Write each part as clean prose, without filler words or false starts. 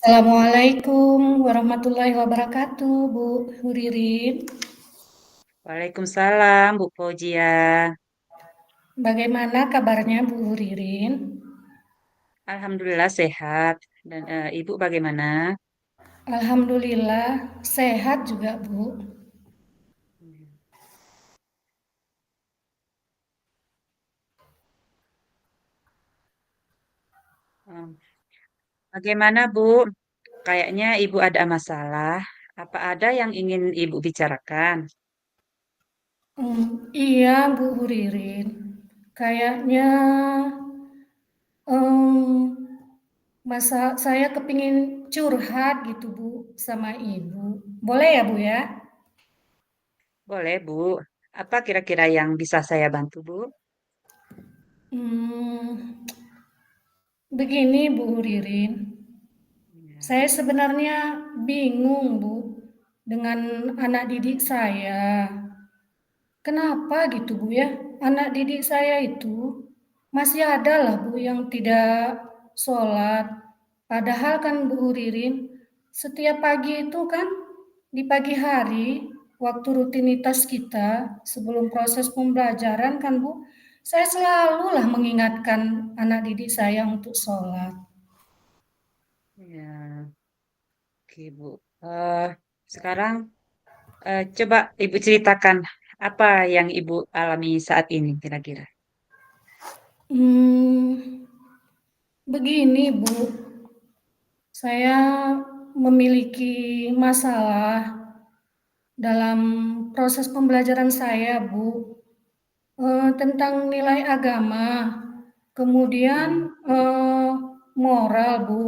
Assalamualaikum warahmatullahi wabarakatuh, Bu Ririn. Waalaikumsalam, Bu Fauzia. Bagaimana kabarnya Bu Ririn? Alhamdulillah sehat. Dan Ibu bagaimana? Alhamdulillah sehat juga, Bu. Hmm, Bagaimana, Bu? Kayaknya Ibu ada masalah. Apa ada yang ingin Ibu bicarakan? Iya, Bu Ririn. Kayaknya em, masa saya kepingin curhat gitu, Bu, sama Ibu. Boleh ya, Bu ya? Boleh, Bu. Apa kira-kira yang bisa saya bantu, Bu? Hmm, Begini, Bu Ririn. Ya. Saya sebenarnya bingung, Bu, dengan anak didik saya. Kenapa gitu, Bu ya? Anak didik saya itu masih ada lah, Bu, yang tidak sholat. Padahal kan Bu Ririn, setiap pagi itu kan di pagi hari, waktu rutinitas kita sebelum proses pembelajaran kan Bu, saya selalu lah mengingatkan anak didik saya untuk sholat. Ya, oke, Bu. Eh, Sekarang coba Ibu ceritakan apa yang Ibu alami saat ini kira-kira. Hmm, Begini, Bu, saya memiliki masalah dalam proses pembelajaran saya, Bu, tentang nilai agama, kemudian Ya, moral, Bu.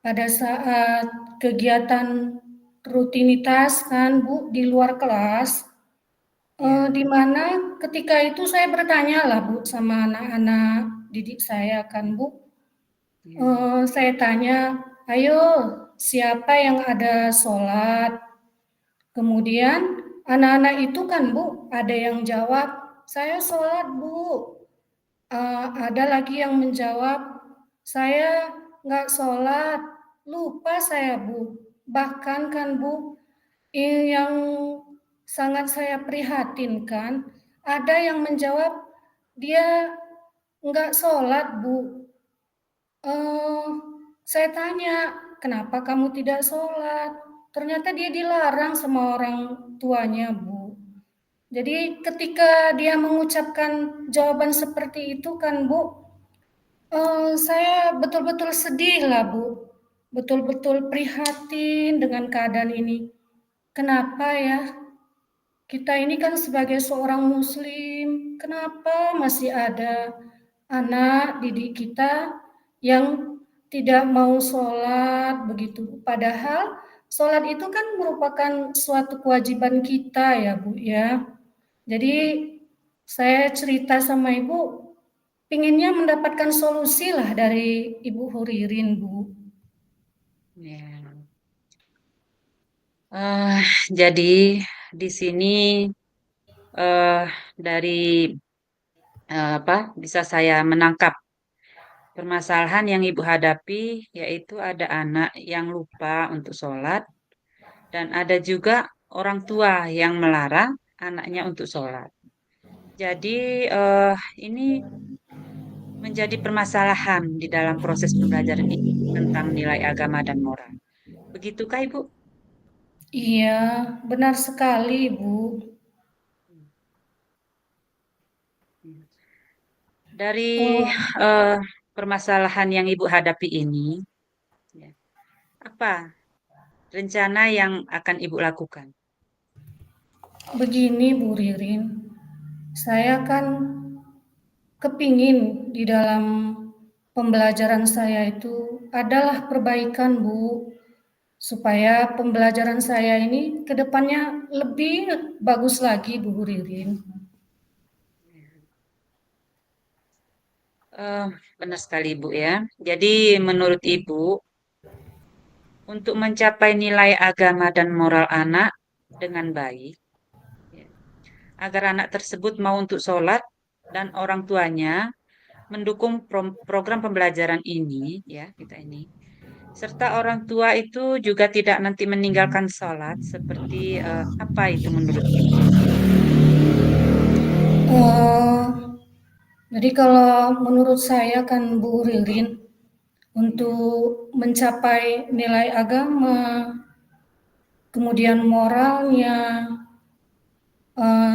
Pada saat kegiatan rutinitas kan, Bu, di luar kelas, ya, di mana ketika itu saya bertanya lah, Bu, sama anak-anak didik saya kan, Bu. ya, Saya tanya, "Ayo, siapa yang ada sholat?" Kemudian anak-anak itu kan Bu, ada yang jawab, "Saya sholat Bu." Ada lagi yang menjawab, "Saya nggak sholat, lupa saya Bu." Bahkan kan Bu, yang sangat saya prihatinkan, ada yang menjawab, dia nggak sholat Bu. Eee, saya tanya, "Kenapa kamu tidak sholat?" Ternyata dia dilarang sama orang tuanya, Bu. Jadi ketika dia mengucapkan jawaban seperti itu kan, Bu, saya betul-betul sedih lah, Bu. Betul-betul prihatin dengan keadaan ini. Kenapa ya? Kita ini kan sebagai seorang muslim, kenapa masih ada anak didik kita yang tidak mau sholat begitu? Padahal sholat itu kan merupakan suatu kewajiban kita ya Bu ya. Jadi saya cerita sama Ibu, pinginnya mendapatkan solusi lah dari Ibu Huririn Bu. ya. Eh, jadi di sini eh, dari apa bisa saya menangkap permasalahan yang Ibu hadapi, yaitu ada anak yang lupa untuk sholat dan ada juga orang tua yang melarang anaknya untuk sholat. Jadi ini menjadi permasalahan di dalam proses pembelajaran ini tentang nilai agama dan moral. Begitukah Ibu? Iya, benar sekali Bu. Dari Eh, eh, permasalahan yang Ibu hadapi ini, ya, apa rencana yang akan Ibu lakukan? Begini Bu Ririn, saya kan kepingin di dalam pembelajaran saya itu adalah perbaikan Bu, supaya pembelajaran saya ini ke depannya lebih bagus lagi Bu Ririn. Eh, Benar sekali Ibu ya. Jadi menurut Ibu, untuk mencapai nilai agama dan moral anak dengan baik, ya, agar anak tersebut mau untuk sholat dan orang tuanya mendukung program pembelajaran ini, ya kita ini. serta orang tua itu juga tidak nanti meninggalkan sholat, seperti apa itu menurut Ibu? Eh, jadi kalau menurut saya kan Bu Ririn, Ya, untuk mencapai nilai agama, kemudian moralnya,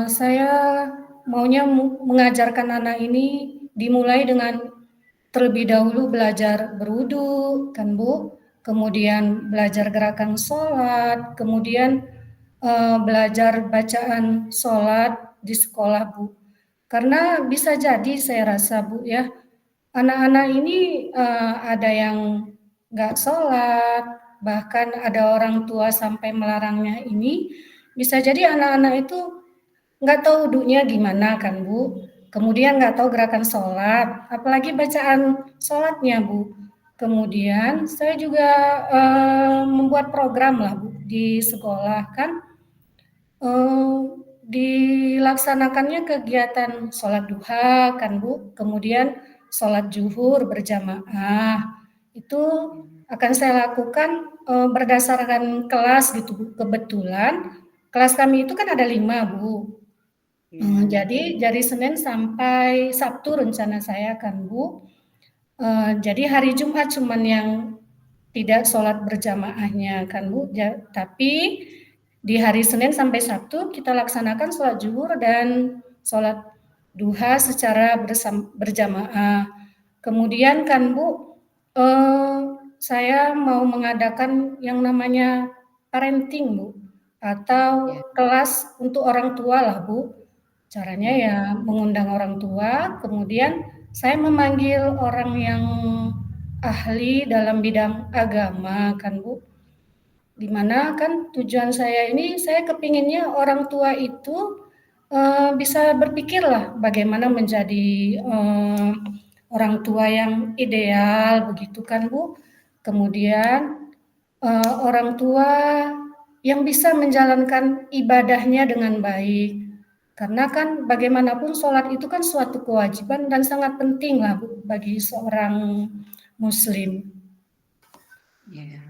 saya maunya mengajarkan anak ini dimulai dengan terlebih dahulu belajar berwudu, kan Bu, kemudian belajar gerakan sholat, kemudian belajar bacaan sholat di sekolah Bu. Karena bisa jadi saya rasa Bu ya, anak-anak ini ada yang nggak sholat, bahkan ada orang tua sampai melarangnya ini, bisa jadi anak-anak itu nggak tahu wudunya gimana kan Bu, kemudian nggak tahu gerakan sholat, apalagi bacaan sholatnya Bu. Kemudian saya juga membuat program lah Bu di sekolah kan, Eee, dilaksanakannya kegiatan sholat duha kan Bu, kemudian sholat zuhur berjamaah. Itu ya, akan saya lakukan, berdasarkan kelas gitu Bu. Kebetulan kelas kami itu kan ada 5 Bu. ya, Jadi dari Senin sampai Sabtu rencana saya kan Bu. Jadi hari Jumat cuman yang tidak sholat berjamaahnya kan Bu, tapi di hari Senin sampai Sabtu kita laksanakan sholat zuhur dan sholat duha secara berjamaah. Kemudian kan Bu, eh, saya mau mengadakan yang namanya parenting Bu, ya, atau kelas untuk orang tua lah Bu. Caranya ya, ya mengundang orang tua, kemudian saya memanggil orang yang ahli dalam bidang agama kan Bu. Dimana kan tujuan saya ini, saya kepinginnya orang tua itu bisa berpikirlah bagaimana menjadi orang tua yang ideal begitu kan Bu. Kemudian orang tua yang bisa menjalankan ibadahnya dengan baik. Karena kan bagaimanapun sholat itu kan suatu kewajiban dan sangat penting lah Bu, bagi seorang muslim. ya.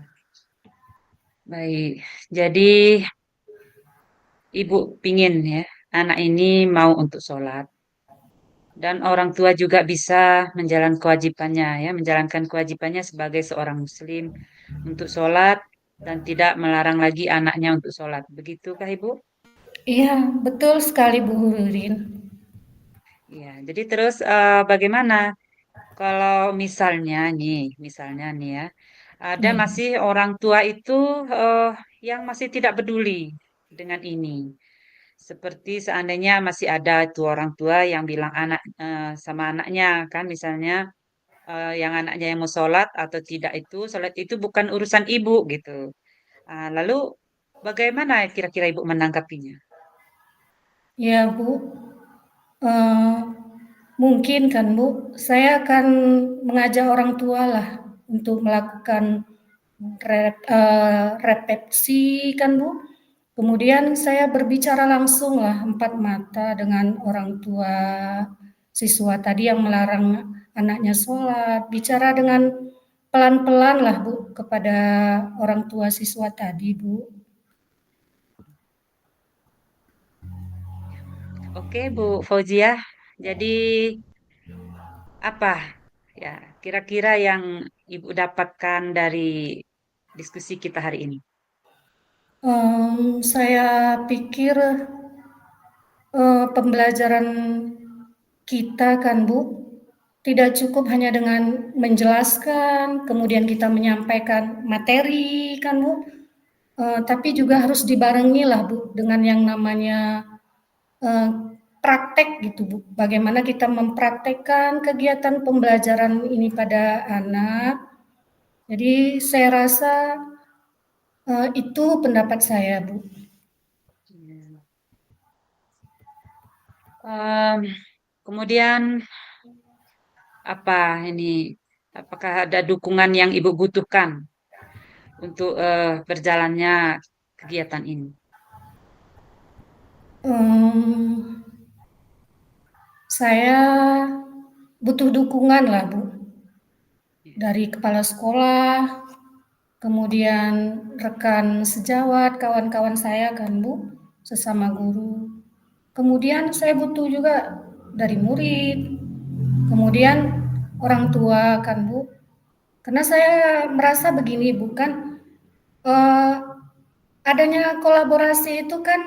Baik, jadi Ibu pingin ya, anak ini mau untuk sholat. Dan orang tua juga bisa menjalankan kewajibannya ya, menjalankan kewajibannya sebagai seorang muslim untuk sholat dan tidak melarang lagi anaknya untuk sholat. Begitukah Ibu? Iya, betul sekali Bu Hurin. Ya, jadi terus bagaimana kalau misalnya nih ya, ada Iya. masih orang tua itu eh, yang masih tidak peduli dengan ini. Seperti seandainya masih ada itu orang tua yang bilang sama anaknya kan misalnya yang anaknya yang mau sholat atau tidak itu sholat itu bukan urusan ibu gitu. Lalu bagaimana kira-kira ibu menanggapinya? Ya Bu, eh, mungkin kan Bu, saya akan mengajak orang tua lah untuk melakukan repetisi kan Bu. Kemudian saya berbicara langsung lah empat mata dengan orang tua siswa tadi yang melarang anaknya sholat. Bicara dengan pelan-pelan lah Bu kepada orang tua siswa tadi Bu. Oke Bu Fauzia, jadi apa ya kira-kira yang ibu dapatkan dari diskusi kita hari ini? Saya pikir pembelajaran kita kan Bu, tidak cukup hanya dengan menjelaskan, kemudian kita menyampaikan materi kan Bu, tapi juga harus dibarengi lah Bu dengan yang namanya eh, praktek gitu Bu. Bagaimana kita mempraktekkan kegiatan pembelajaran ini pada anak. Jadi saya rasa itu pendapat saya Bu. Ya. Em, Kemudian apa ini? Apakah ada dukungan yang ibu butuhkan untuk berjalannya kegiatan ini? Em, saya butuh dukungan lah Bu Ya. dari kepala sekolah, kemudian rekan sejawat, kawan-kawan saya kan Bu, sesama guru. Kemudian saya butuh juga dari murid, kemudian orang tua kan Bu. Karena saya merasa begini bukan adanya kolaborasi itu kan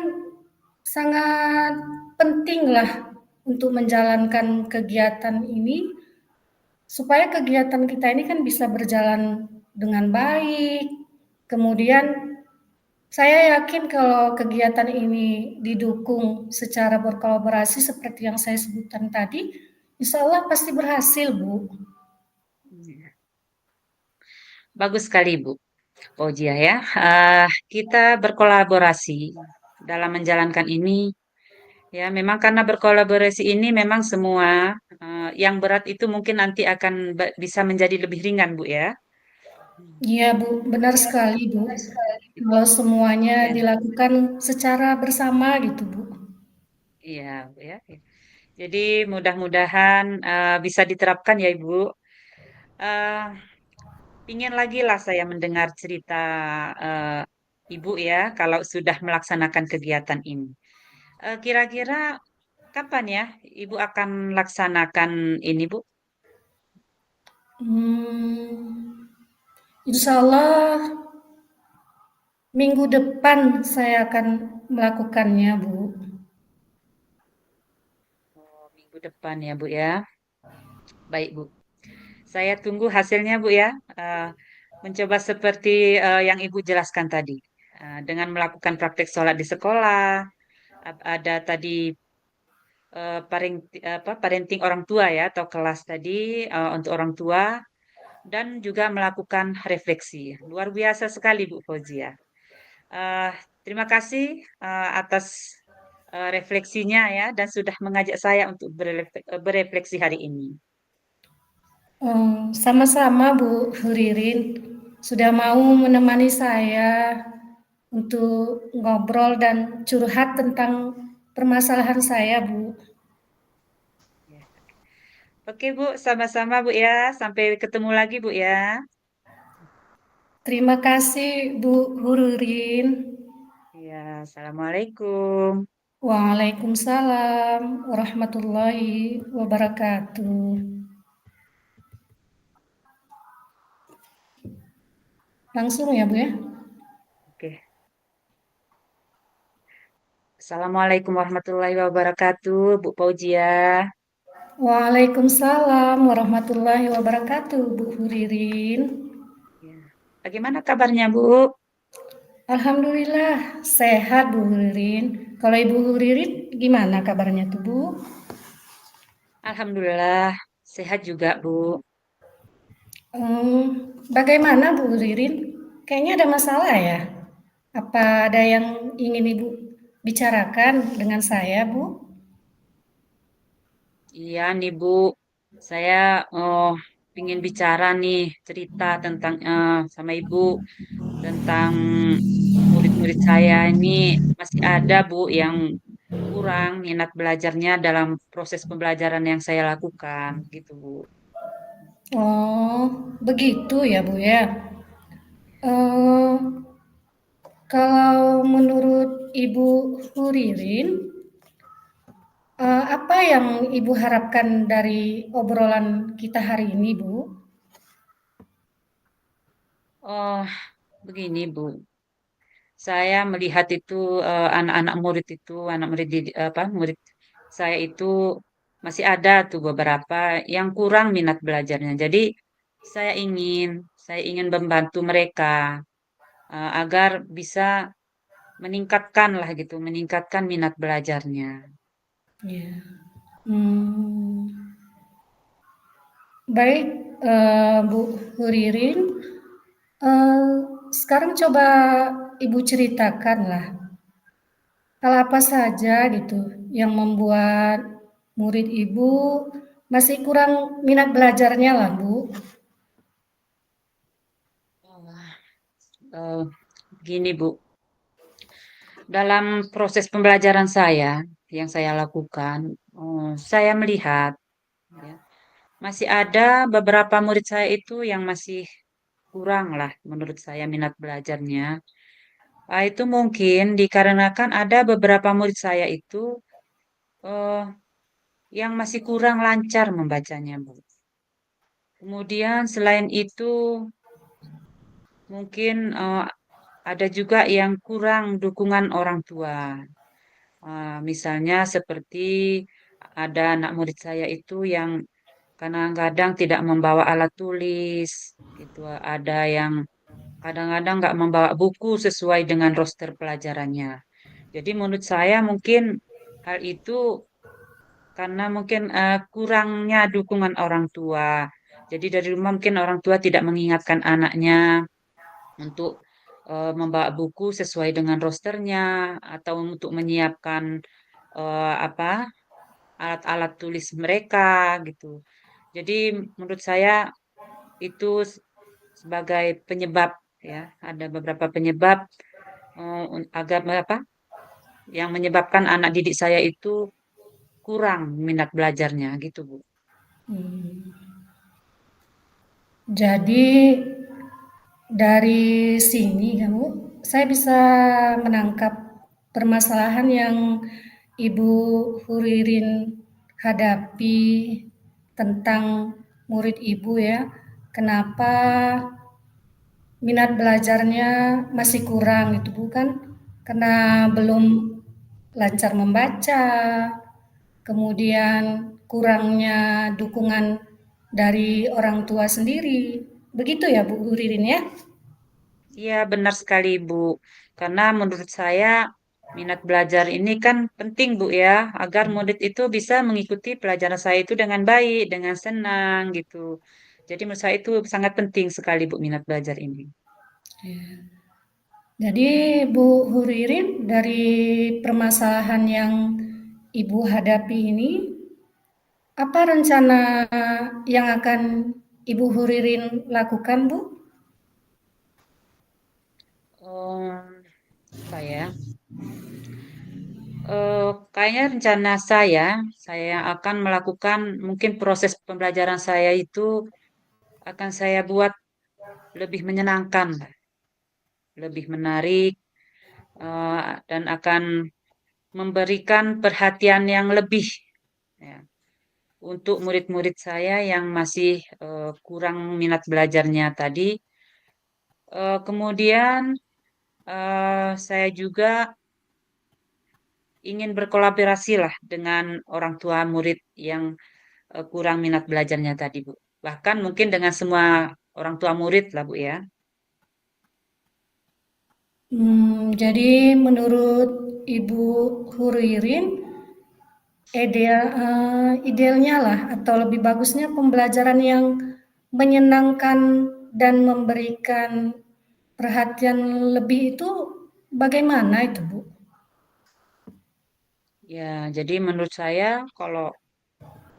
sangat penting lah untuk menjalankan kegiatan ini supaya kegiatan kita ini kan bisa berjalan dengan baik. Kemudian saya yakin kalau kegiatan ini didukung secara berkolaborasi seperti yang saya sebutkan tadi, insya Allah pasti berhasil, Bu. Iya. Bagus sekali, Bu Fauzia ya. Kita berkolaborasi dalam menjalankan ini. Ya, memang karena berkolaborasi ini memang semua yang berat itu mungkin nanti akan bisa menjadi lebih ringan, Bu ya. Hmm. Iya, Bu, benar sekali, Bu. Kalau semuanya Ya, dilakukan secara bersama gitu, Bu. iya, Bu ya. Jadi mudah-mudahan bisa diterapkan ya, Ibu. Eh, Pingin lagi lah saya mendengar cerita eh, Ibu ya, kalau sudah melaksanakan kegiatan ini. Kira-kira kapan ya Ibu akan laksanakan ini, Bu? Hmm, insya Allah minggu depan saya akan melakukannya, Bu. Oh, minggu depan ya, Bu ya. Baik, Bu. Saya tunggu hasilnya, Bu ya. Eh, Mencoba seperti yang Ibu jelaskan tadi. Dengan melakukan praktek sholat di sekolah, ada tadi parenting orang tua ya, atau kelas tadi untuk orang tua, dan juga melakukan refleksi. Luar biasa sekali, Bu Fauzia. Eh, Terima kasih atas refleksinya ya, dan sudah mengajak saya untuk berefleksi hari ini. Sama-sama Bu Ririn, sudah mau menemani saya untuk ngobrol dan curhat tentang permasalahan saya, Bu. Ya. Oke, Bu, sama-sama, Bu ya. Sampai ketemu lagi, Bu ya. Terima kasih Bu Ririn. Ya, Assalamualaikum. Waalaikumsalam warahmatullahi wabarakatuh. Langsung ya Bu ya. Oke. Assalamualaikum warahmatullahi wabarakatuh, Bu Fauzia. Waalaikumsalam warahmatullahi wabarakatuh Bu Ririn. Ya. Bagaimana kabarnya, Bu? Alhamdulillah sehat Bu Ririn. Kalau Ibu Ririn gimana kabarnya tuh Bu? Alhamdulillah, sehat juga, Bu. Bagaimana Bu Ririn? Kayaknya ada masalah ya? Apa ada yang ingin Ibu bicarakan dengan saya Bu? Iya nih, Bu. Saya oh, ingin bicara nih, cerita tentang sama Ibu tentang murid-murid saya ini masih ada, Bu, yang kurang minat belajarnya dalam proses pembelajaran yang saya lakukan, gitu, Bu. Oh, begitu ya Bu ya. Eh, Kalau menurut Ibu Ririn, apa yang Ibu harapkan dari obrolan kita hari ini, Bu? Oh, begini, Bu. Saya melihat itu anak-anak murid itu, anak murid murid saya itu masih ada tuh beberapa yang kurang minat belajarnya. Jadi saya ingin membantu mereka agar bisa meningkatkan lah gitu, meningkatkan minat belajarnya. Ya. Hmm, baik, Bu Ririn. Eh, Sekarang coba Ibu ceritakanlah hal apa saja gitu yang membuat murid Ibu masih kurang minat belajarnya lah, Bu. Oh, Gini Bu, dalam proses pembelajaran saya yang saya lakukan, saya melihat ya, masih ada beberapa murid saya itu yang masih kurang lah menurut saya minat belajarnya. Itu mungkin dikarenakan ada beberapa murid saya itu eh, yang masih kurang lancar membacanya, Bu. Kemudian selain itu mungkin ada juga yang kurang dukungan orang tua. Misalnya seperti ada anak murid saya itu yang kadang-kadang tidak membawa alat tulis, gitu. Ada yang kadang-kadang nggak membawa buku sesuai dengan roster pelajarannya. Jadi menurut saya mungkin hal itu karena mungkin kurangnya dukungan orang tua. Jadi dari rumah mungkin orang tua tidak mengingatkan anaknya untuk membawa buku sesuai dengan rosternya atau untuk menyiapkan apa alat-alat tulis mereka gitu. Jadi menurut saya itu sebagai penyebab ya, ada beberapa penyebab agar apa yang menyebabkan anak didik saya itu kurang minat belajarnya gitu, Bu. Jadi dari sini kamu, saya bisa menangkap permasalahan yang Ibu Huririn hadapi tentang murid Ibu ya. Kenapa minat belajarnya masih kurang itu bukan? Karena belum lancar membaca, kemudian kurangnya dukungan dari orang tua sendiri. Begitu ya Bu Huririn ya? Iya, benar sekali, Bu. Karena menurut saya minat belajar ini kan penting, Bu ya, agar murid itu bisa mengikuti pelajaran saya itu dengan baik, dengan senang gitu. Jadi menurut saya itu sangat penting sekali, Bu, minat belajar ini. Jadi Bu Huririn dari permasalahan yang Ibu hadapi ini, apa rencana yang akan Ibu Huririn lakukan Bu? Apa ya? Kayaknya rencana saya akan melakukan mungkin proses pembelajaran saya itu akan saya buat lebih menyenangkan, lebih menarik, dan akan memberikan perhatian yang lebih ya, untuk murid-murid saya yang masih kurang minat belajarnya tadi. Kemudian saya juga ingin berkolaborasi lah dengan orang tua murid yang kurang minat belajarnya tadi, Bu. Bahkan mungkin dengan semua orang tua murid lah, Bu ya. Jadi menurut Ibu Huririn, idealnya lah atau lebih bagusnya pembelajaran yang menyenangkan dan memberikan perhatian lebih itu bagaimana itu Bu? Ya, jadi menurut saya kalau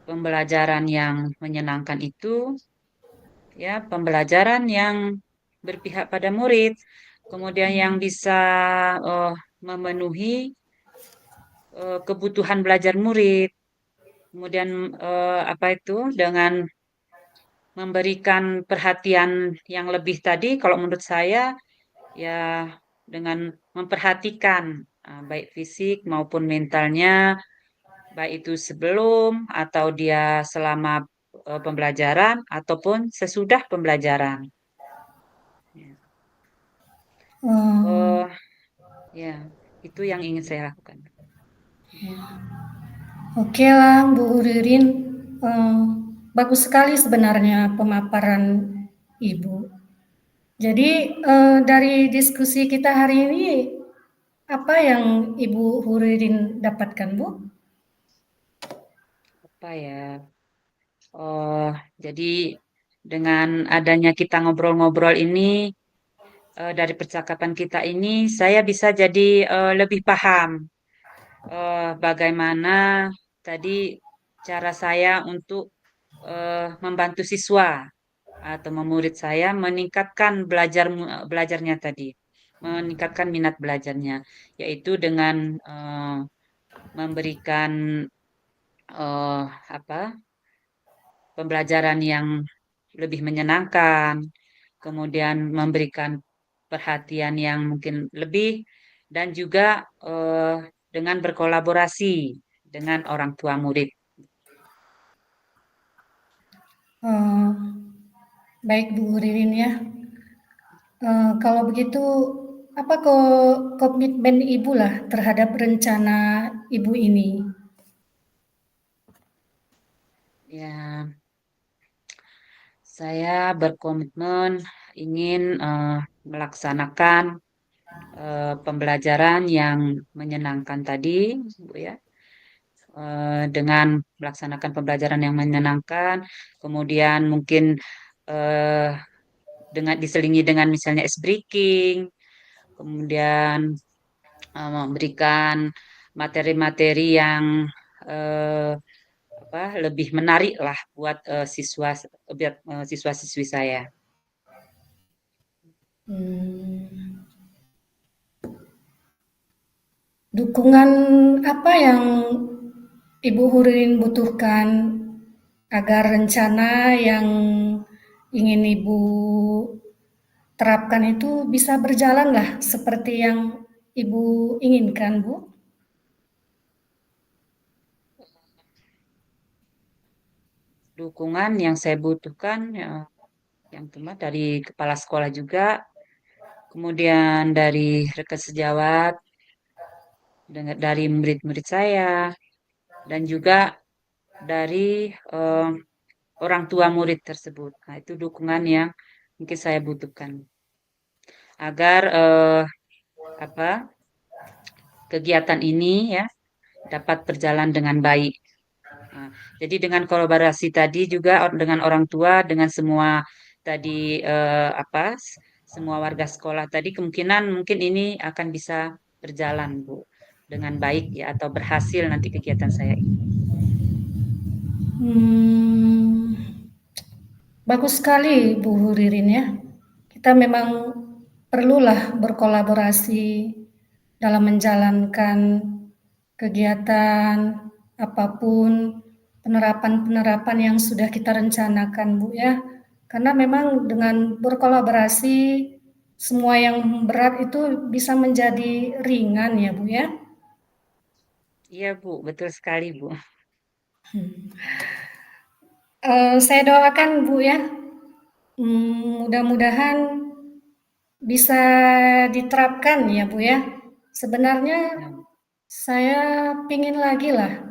pembelajaran yang menyenangkan itu ya pembelajaran yang berpihak pada murid, kemudian yang bisa memenuhi kebutuhan belajar murid, kemudian apa itu dengan memberikan perhatian yang lebih tadi, kalau menurut saya ya dengan memperhatikan baik fisik maupun mentalnya, baik itu sebelum atau dia selama pembelajaran ataupun sesudah pembelajaran. Ya. Eee, Oh, ya, itu yang ingin saya lakukan. Okelah Bu Ririn, eee, bagus sekali sebenarnya pemaparan Ibu. Jadi, dari diskusi kita hari ini, apa yang Ibu Huririn dapatkan, Bu? Apa ya? Oh, jadi dengan adanya kita ngobrol-ngobrol ini, dari percakapan kita ini, saya bisa jadi lebih paham bagaimana tadi cara saya untuk membantu siswa atau murid saya meningkatkan belajarnya tadi, meningkatkan minat belajarnya, yaitu dengan memberikan apa pembelajaran yang lebih menyenangkan, kemudian memberikan perhatian yang mungkin lebih, dan juga dengan berkolaborasi dengan orang tua murid. Eh, Baik Bu Ririn ya. Kalau begitu, apa komitmen Ibu lah terhadap rencana Ibu ini? Ya, saya berkomitmen ingin melaksanakan pembelajaran yang menyenangkan tadi, Bu ya. Dengan melaksanakan pembelajaran yang menyenangkan, kemudian mungkin eh, dengan diselingi dengan misalnya ice breaking, kemudian memberikan materi-materi yang eh, apa lebih menarik lah buat siswa-siswi saya. Hmm, dukungan apa yang Ibu Hurin butuhkan agar rencana yang ingin Ibu terapkan itu bisa berjalan lah seperti yang Ibu inginkan, Bu? Dukungan yang saya butuhkan yang pertama dari kepala sekolah juga, kemudian dari rekan sejawat, dari murid-murid saya, dan juga dari orang tua murid tersebut. Nah, itu dukungan yang mungkin saya butuhkan agar apa kegiatan ini ya dapat berjalan dengan baik. Nah, jadi dengan kolaborasi tadi juga dengan orang tua, dengan semua tadi semua warga sekolah tadi kemungkinan mungkin ini akan bisa berjalan, Bu, dengan baik ya atau berhasil nanti kegiatan saya ini. Hmm, bagus sekali Bu Ririn ya. Kita memang perlulah berkolaborasi dalam menjalankan kegiatan apapun, penerapan-penerapan yang sudah kita rencanakan Bu ya. Karena memang dengan berkolaborasi semua yang berat itu bisa menjadi ringan ya Bu ya. Iya, Bu, betul sekali, Bu. Saya doakan Bu ya, mudah-mudahan bisa diterapkan ya Bu ya. Sebenarnya Ya, saya pingin lagi lah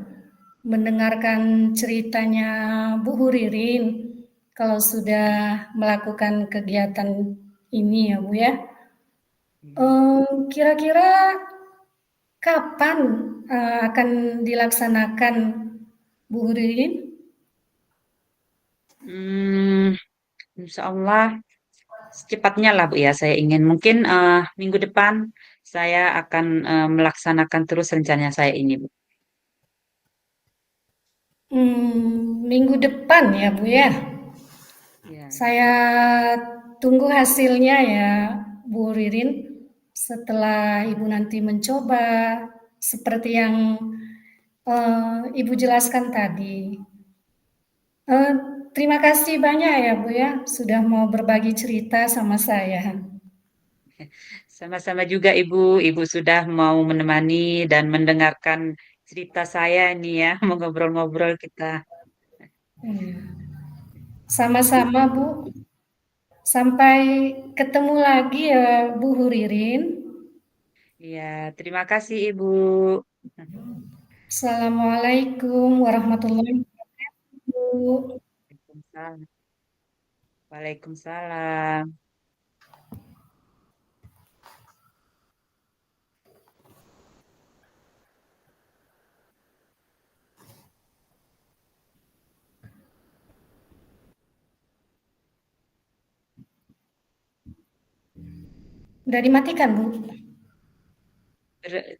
mendengarkan ceritanya Bu Huririn kalau sudah melakukan kegiatan ini ya Bu ya. ya. Kira-kira kapan akan dilaksanakan Bu Huririn? Hmm, Insya Allah secepatnya lah Bu ya saya ingin. Mungkin minggu depan saya akan melaksanakan terus rencana saya ini, Bu. Minggu depan ya Bu ya. Ya. Saya tunggu hasilnya ya, Bu Ririn. Setelah Ibu nanti mencoba seperti yang Ibu jelaskan tadi. Eh, Terima kasih banyak ya Bu ya, sudah mau berbagi cerita sama saya. Sama-sama juga Ibu. Ibu sudah mau menemani dan mendengarkan cerita saya ini ya, mau ngobrol-ngobrol kita. Iya. Sama-sama Bu. Sampai ketemu lagi ya Bu Huririn. Iya, terima kasih Ibu. Assalamualaikum warahmatullahi wabarakatuh. Waalaikumsalam. Waalaikumsalam. Udah dimatikan Bu?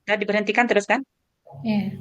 Tadi berhentikan terus kan? Ya.